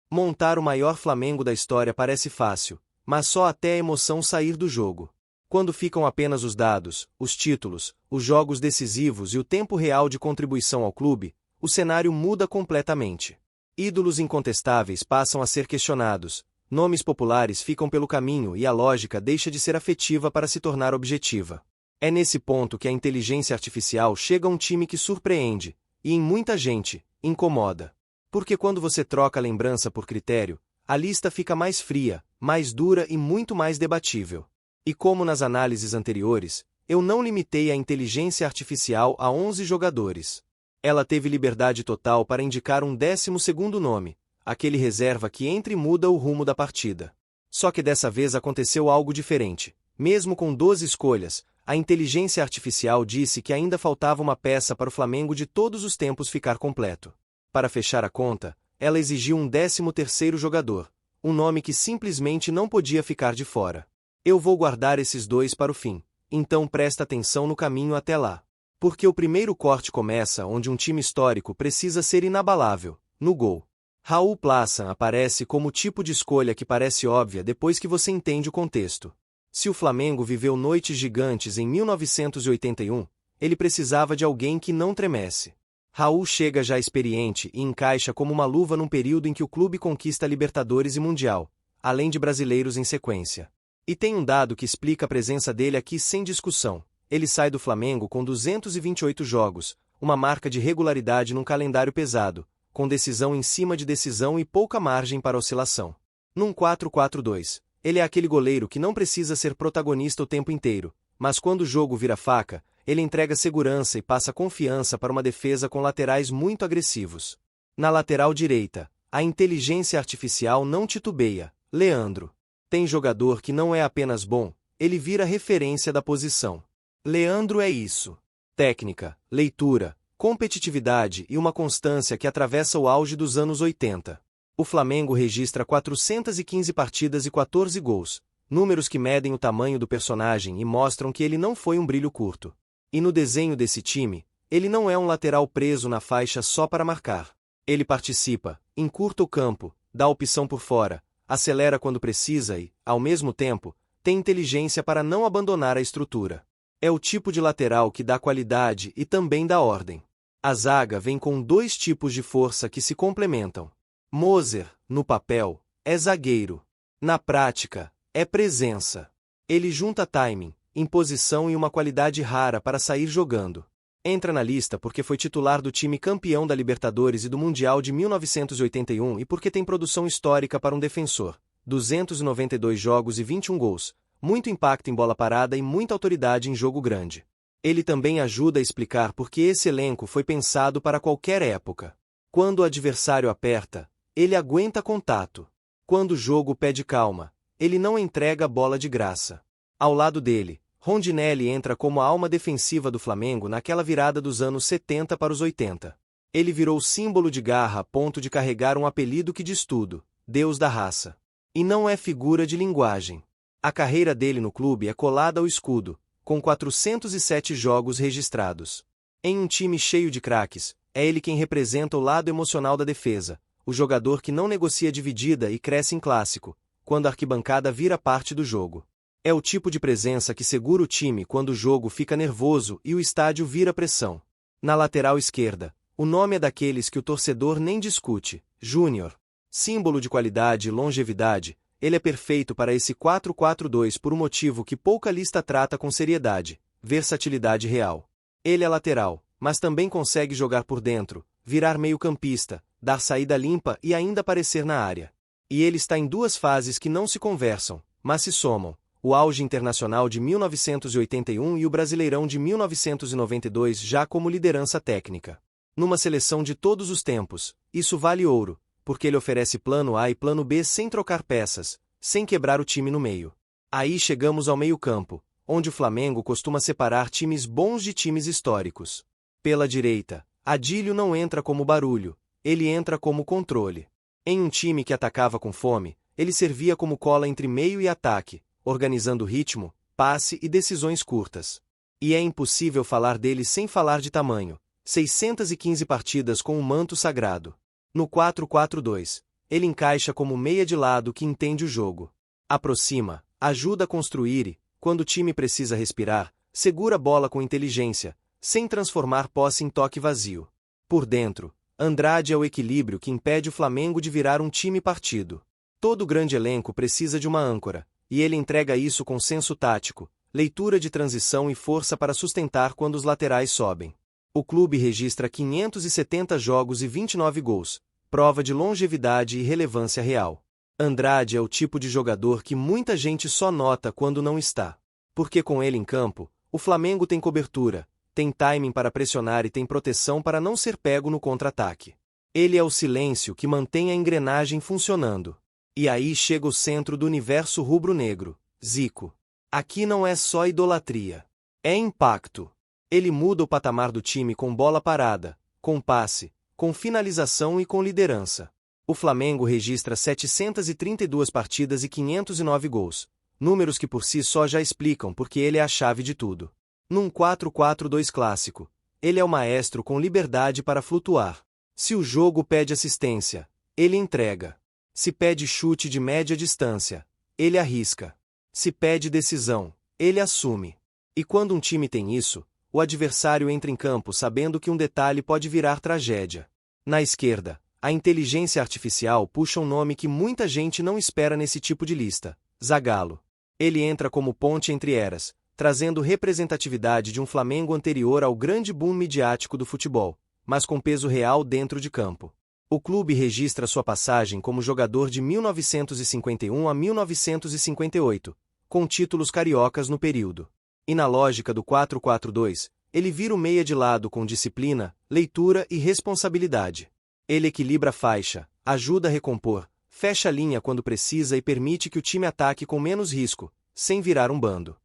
Montar o maior Flamengo da história parece fácil, mas só até a emoção sair do jogo. Quando ficam apenas os dados, os títulos, os jogos decisivos e o tempo real de contribuição ao clube, o cenário muda completamente. Ídolos incontestáveis passam a ser questionados, nomes populares ficam pelo caminho e a lógica deixa de ser afetiva para se tornar objetiva. É nesse ponto que a inteligência artificial chega a um time que surpreende, e em muita gente, incomoda. Porque quando você troca a lembrança por critério, a lista fica mais fria, mais dura e muito mais debatível. E como nas análises anteriores, eu não limitei a inteligência artificial a 11 jogadores. Ela teve liberdade total para indicar um 12º nome, aquele reserva que entra e muda o rumo da partida. Só que dessa vez aconteceu algo diferente. Mesmo com 12 escolhas, a inteligência artificial disse que ainda faltava uma peça para o Flamengo de todos os tempos ficar completo. Para fechar a conta, ela exigiu um 13º jogador, um nome que simplesmente não podia ficar de fora. Eu vou guardar esses dois para o fim, então presta atenção no caminho até lá. Porque o primeiro corte começa onde um time histórico precisa ser inabalável, no gol. Raul Plaça aparece como o tipo de escolha que parece óbvia depois que você entende o contexto. Se o Flamengo viveu noites gigantes em 1981, ele precisava de alguém que não tremesse. Raul chega já experiente e encaixa como uma luva num período em que o clube conquista Libertadores e Mundial, além de brasileiros em sequência. E tem um dado que explica a presença dele aqui sem discussão. Ele sai do Flamengo com 228 jogos, uma marca de regularidade num calendário pesado, com decisão em cima de decisão e pouca margem para oscilação. Num 4-4-2, ele é aquele goleiro que não precisa ser protagonista o tempo inteiro, mas quando o jogo vira faca, ele entrega segurança e passa confiança para uma defesa com laterais muito agressivos. Na lateral direita, a inteligência artificial não titubeia. Leandro. Tem jogador que não é apenas bom, ele vira referência da posição. Leandro é isso. Técnica, leitura, competitividade e uma constância que atravessa o auge dos anos 80. O Flamengo registra 415 partidas e 14 gols, números que medem o tamanho do personagem e mostram que ele não foi um brilho curto. E no desenho desse time, ele não é um lateral preso na faixa só para marcar. Ele participa, encurta o campo, dá opção por fora, acelera quando precisa e, ao mesmo tempo, tem inteligência para não abandonar a estrutura. É o tipo de lateral que dá qualidade e também dá ordem. A zaga vem com dois tipos de força que se complementam. Moser, no papel, é zagueiro. Na prática, é presença. Ele junta timing, imposição e uma qualidade rara para sair jogando. Entra na lista porque foi titular do time campeão da Libertadores e do Mundial de 1981 e porque tem produção histórica para um defensor. 292 jogos e 21 gols. Muito impacto em bola parada e muita autoridade em jogo grande. Ele também ajuda a explicar por que esse elenco foi pensado para qualquer época. Quando o adversário aperta, ele aguenta contato. Quando o jogo pede calma, ele não entrega a bola de graça. Ao lado dele, Rondinelli entra como a alma defensiva do Flamengo naquela virada dos anos 70 para os 80. Ele virou símbolo de garra a ponto de carregar um apelido que diz tudo: Deus da raça. E não é figura de linguagem. A carreira dele no clube é colada ao escudo, com 407 jogos registrados. Em um time cheio de craques, é ele quem representa o lado emocional da defesa, o jogador que não negocia dividida e cresce em clássico, quando a arquibancada vira parte do jogo. É o tipo de presença que segura o time quando o jogo fica nervoso e o estádio vira pressão. Na lateral esquerda, o nome é daqueles que o torcedor nem discute: Júnior. Símbolo de qualidade e longevidade, ele é perfeito para esse 4-4-2 por um motivo que pouca lista trata com seriedade: versatilidade real. Ele é lateral, mas também consegue jogar por dentro, virar meio-campista, dar saída limpa e ainda aparecer na área. E ele está em duas fases que não se conversam, mas se somam: o auge internacional de 1981 e o Brasileirão de 1992 já como liderança técnica. Numa seleção de todos os tempos, isso vale ouro, porque ele oferece plano A e plano B sem trocar peças, sem quebrar o time no meio. Aí chegamos ao meio-campo, onde o Flamengo costuma separar times bons de times históricos. Pela direita, Adílio não entra como barulho, ele entra como controle. Em um time que atacava com fome, ele servia como cola entre meio e ataque, organizando ritmo, passe e decisões curtas. E é impossível falar dele sem falar de tamanho: 615 partidas com um manto sagrado. No 4-4-2, ele encaixa como meia de lado que entende o jogo. Aproxima, ajuda a construir e, quando o time precisa respirar, segura a bola com inteligência, sem transformar posse em toque vazio. Por dentro, Andrade é o equilíbrio que impede o Flamengo de virar um time partido. Todo grande elenco precisa de uma âncora, e ele entrega isso com senso tático, leitura de transição e força para sustentar quando os laterais sobem. O clube registra 570 jogos e 29 gols, prova de longevidade e relevância real. Andrade é o tipo de jogador que muita gente só nota quando não está. Porque com ele em campo, o Flamengo tem cobertura, tem timing para pressionar e tem proteção para não ser pego no contra-ataque. Ele é o silêncio que mantém a engrenagem funcionando. E aí chega o centro do universo rubro-negro, Zico. Aqui não é só idolatria. É impacto. Ele muda o patamar do time com bola parada, com passe, com finalização e com liderança. O Flamengo registra 732 partidas e 509 gols, números que por si só já explicam porque ele é a chave de tudo. Num 4-4-2 clássico, ele é o maestro com liberdade para flutuar. Se o jogo pede assistência, ele entrega. Se pede chute de média distância, ele arrisca. Se pede decisão, ele assume. E quando um time tem isso, o adversário entra em campo sabendo que um detalhe pode virar tragédia. Na esquerda, a inteligência artificial puxa um nome que muita gente não espera nesse tipo de lista: Zagallo. Ele entra como ponte entre eras, trazendo representatividade de um Flamengo anterior ao grande boom midiático do futebol, mas com peso real dentro de campo. O clube registra sua passagem como jogador de 1951 a 1958, com títulos cariocas no período. E na lógica do 4-4-2, ele vira o meia de lado com disciplina, leitura e responsabilidade. Ele equilibra a faixa, ajuda a recompor, fecha a linha quando precisa e permite que o time ataque com menos risco, sem virar um bando.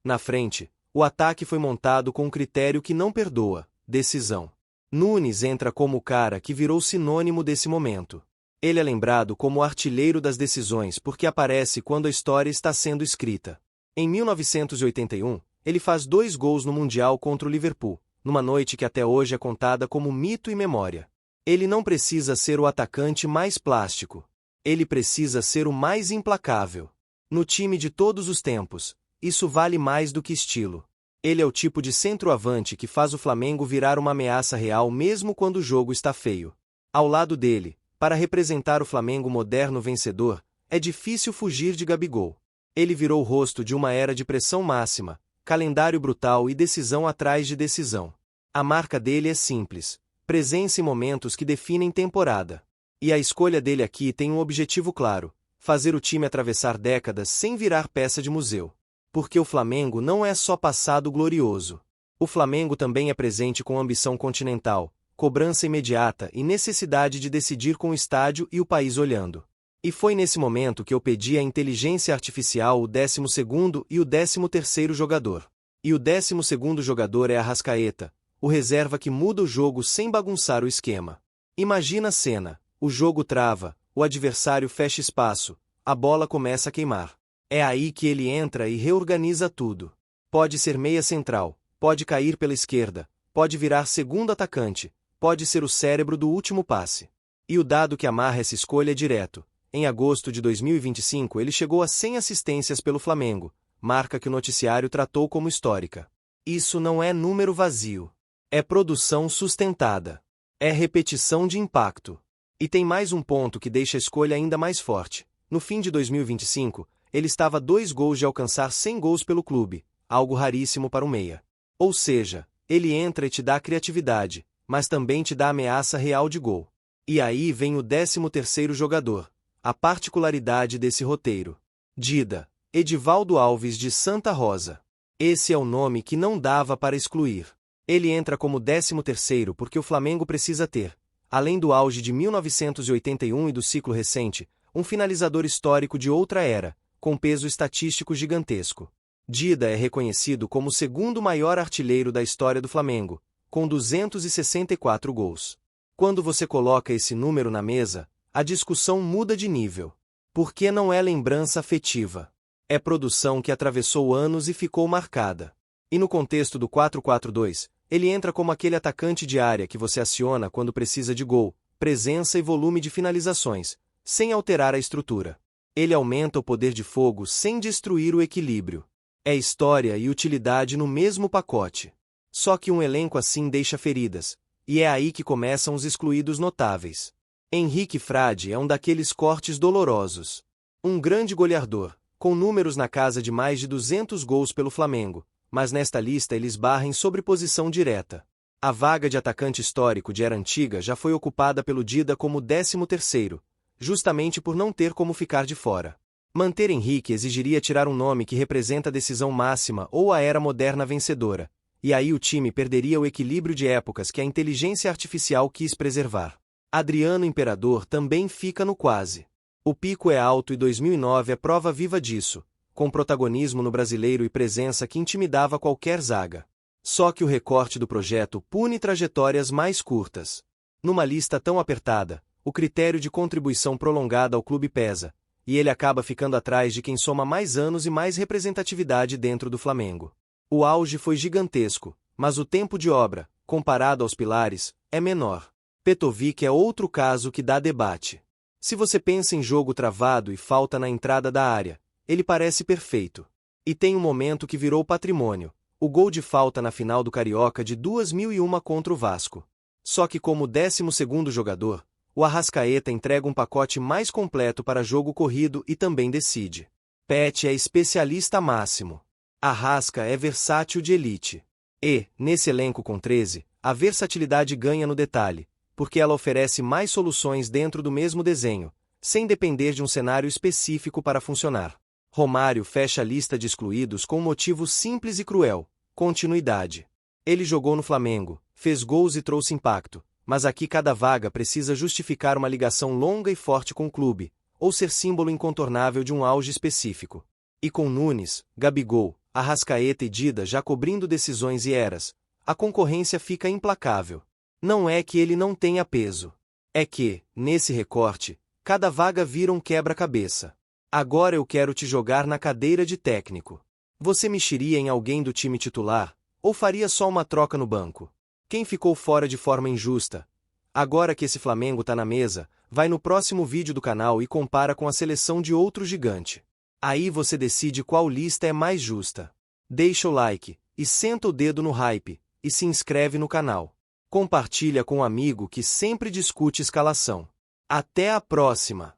Na frente, o ataque foi montado com um critério que não perdoa: decisão. Nunes entra como o cara que virou sinônimo desse momento. Ele é lembrado como o artilheiro das decisões porque aparece quando a história está sendo escrita. Em 1981, ele faz 2 gols no Mundial contra o Liverpool, numa noite que até hoje é contada como mito e memória. Ele não precisa ser o atacante mais plástico. Ele precisa ser o mais implacável. No time de todos os tempos, isso vale mais do que estilo. Ele é o tipo de centroavante que faz o Flamengo virar uma ameaça real mesmo quando o jogo está feio. Ao lado dele, para representar o Flamengo moderno vencedor, é difícil fugir de Gabigol. Ele virou o rosto de uma era de pressão máxima, calendário brutal e decisão atrás de decisão. A marca dele é simples: presença em momentos que definem temporada. E a escolha dele aqui tem um objetivo claro: fazer o time atravessar décadas sem virar peça de museu. Porque o Flamengo não é só passado glorioso. O Flamengo também é presente com ambição continental, cobrança imediata e necessidade de decidir com o estádio e o país olhando. E foi nesse momento que eu pedi à inteligência artificial o 12º e o 13º jogador. E o 12º jogador é Arrascaeta, o reserva que muda o jogo sem bagunçar o esquema. Imagina a cena: o jogo trava, o adversário fecha espaço, a bola começa a queimar. É aí que ele entra e reorganiza tudo. Pode ser meia central, pode cair pela esquerda, pode virar segundo atacante, pode ser o cérebro do último passe. E o dado que amarra essa escolha é direto: em agosto de 2025 ele chegou a 100 assistências pelo Flamengo, marca que o noticiário tratou como histórica. Isso não é número vazio. É produção sustentada. É repetição de impacto. E tem mais um ponto que deixa a escolha ainda mais forte. No fim de 2025, ele estava a 2 gols de alcançar 100 gols pelo clube, algo raríssimo para um meia. Ou seja, ele entra e te dá criatividade, mas também te dá ameaça real de gol. E aí vem o 13º jogador, a particularidade desse roteiro. Dida, Edivaldo Alves de Santa Rosa. Esse é o nome que não dava para excluir. Ele entra como 13º porque o Flamengo precisa ter, além do auge de 1981 e do ciclo recente, um finalizador histórico de outra era, com peso estatístico gigantesco. Dida é reconhecido como o 2º maior artilheiro da história do Flamengo, com 264 gols. Quando você coloca esse número na mesa, a discussão muda de nível. Porque não é lembrança afetiva. É produção que atravessou anos e ficou marcada. E no contexto do 4-4-2, ele entra como aquele atacante de área que você aciona quando precisa de gol, presença e volume de finalizações, sem alterar a estrutura. Ele aumenta o poder de fogo sem destruir o equilíbrio. É história e utilidade no mesmo pacote. Só que um elenco assim deixa feridas, e é aí que começam os excluídos notáveis. Henrique Frade é um daqueles cortes dolorosos. Um grande goleador, com números na casa de mais de 200 gols pelo Flamengo, mas nesta lista ele esbarra em sobreposição direta. A vaga de atacante histórico de era antiga já foi ocupada pelo Dida como 13º, justamente por não ter como ficar de fora. Manter Henrique exigiria tirar um nome que representa a decisão máxima ou a era moderna vencedora, e aí o time perderia o equilíbrio de épocas que a inteligência artificial quis preservar. Adriano Imperador também fica no quase. O pico é alto e 2009 é prova viva disso, com protagonismo no Brasileiro e presença que intimidava qualquer zaga. Só que o recorte do projeto pune trajetórias mais curtas. Numa lista tão apertada, o critério de contribuição prolongada ao clube pesa, e ele acaba ficando atrás de quem soma mais anos e mais representatividade dentro do Flamengo. O auge foi gigantesco, mas o tempo de obra, comparado aos pilares, é menor. Petrovic é outro caso que dá debate. Se você pensa em jogo travado e falta na entrada da área, ele parece perfeito. E tem um momento que virou patrimônio, o gol de falta na final do Carioca de 2001 contra o Vasco. Só que como 12º jogador, o Arrascaeta entrega um pacote mais completo para jogo corrido e também decide. Pet é especialista máximo. Arrasca é versátil de elite. E, nesse elenco com 13, a versatilidade ganha no detalhe, porque ela oferece mais soluções dentro do mesmo desenho, sem depender de um cenário específico para funcionar. Romário fecha a lista de excluídos com um motivo simples e cruel: continuidade. Ele jogou no Flamengo, fez gols e trouxe impacto, mas aqui cada vaga precisa justificar uma ligação longa e forte com o clube, ou ser símbolo incontornável de um auge específico. E com Nunes, Gabigol, Arrascaeta e Dida já cobrindo decisões e eras, a concorrência fica implacável. Não é que ele não tenha peso. É que, nesse recorte, cada vaga vira um quebra-cabeça. Agora eu quero te jogar na cadeira de técnico. Você mexeria em alguém do time titular, ou faria só uma troca no banco? Quem ficou fora de forma injusta? Agora que esse Flamengo tá na mesa, vai no próximo vídeo do canal e compara com a seleção de outro gigante. Aí você decide qual lista é mais justa. Deixa o like, e senta o dedo no hype, e se inscreve no canal. Compartilha com um amigo que sempre discute escalação. Até a próxima!